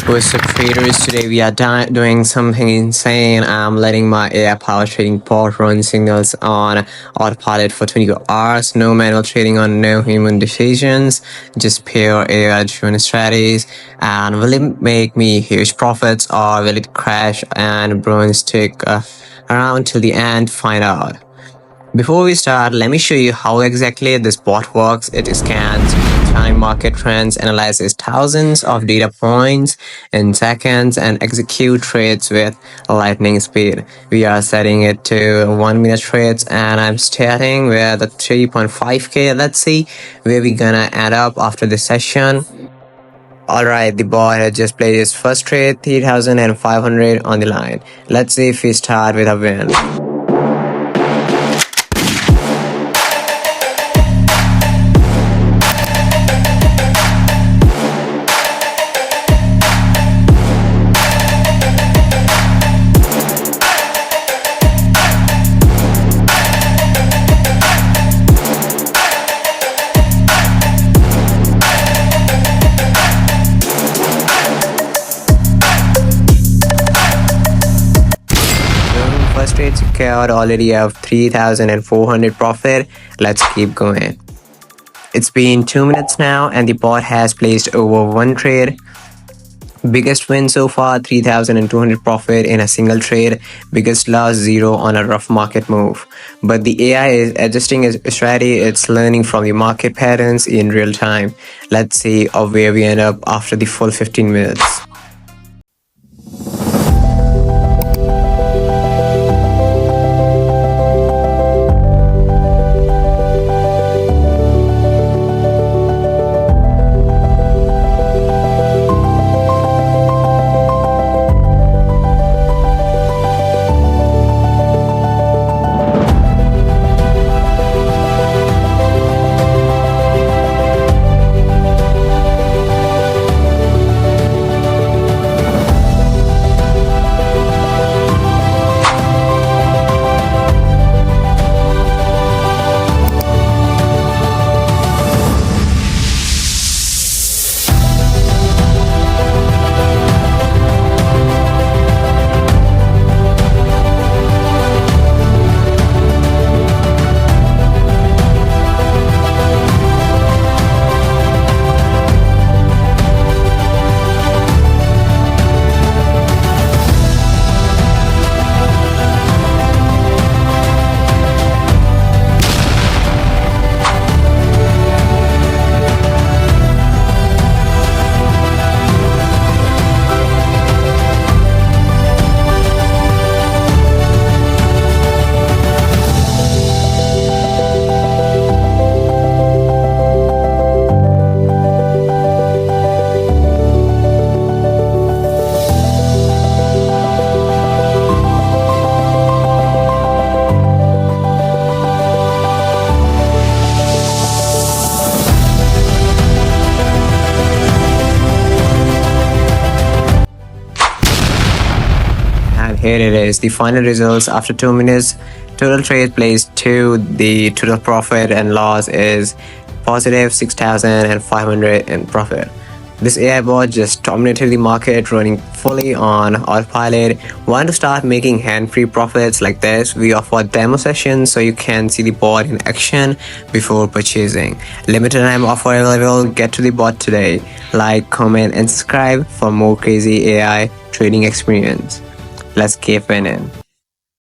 What's up, traders? Today we are doing something insane. I'm letting my AI power trading bot run signals on autopilot for 24 hours. No manual trading on no human decisions, just pure AI driven strategies. And will it make me huge profits, or will it crash and burn stick around till the end? Find out. Before we start, let me show you how exactly this bot works. It scans time market trends, analyzes thousands of data points in seconds, and execute trades with lightning speed. We are setting it to 1 minute trades, and I'm starting with a 3.5k. Let's see where we're gonna end up after this session. Alright, the bot has just played his first trade, 3,500 on the line. Let's see if we start with a win. First trade secured, already have 3,400 profit. Let's keep going. It's been 2 minutes now and the bot has placed over one trade. Biggest win so far, 3,200 profit in a single trade. Biggest loss, 0 on a rough market move. But the AI is adjusting its strategy. It's learning from the market patterns in real time. Let's see where we end up after the full 15 minutes. Here it is, the final results after 2 minutes. Total trade placed 2. The total profit and loss is positive 6,500 in profit. This AI bot just dominated the market, running fully on autopilot. Want to start making hand-free profits like this? We offer demo sessions so you can see the bot in action before purchasing. Limited time offer available. Get to the bot today. Like, comment, and subscribe for more crazy AI trading experience. Let's keep winning.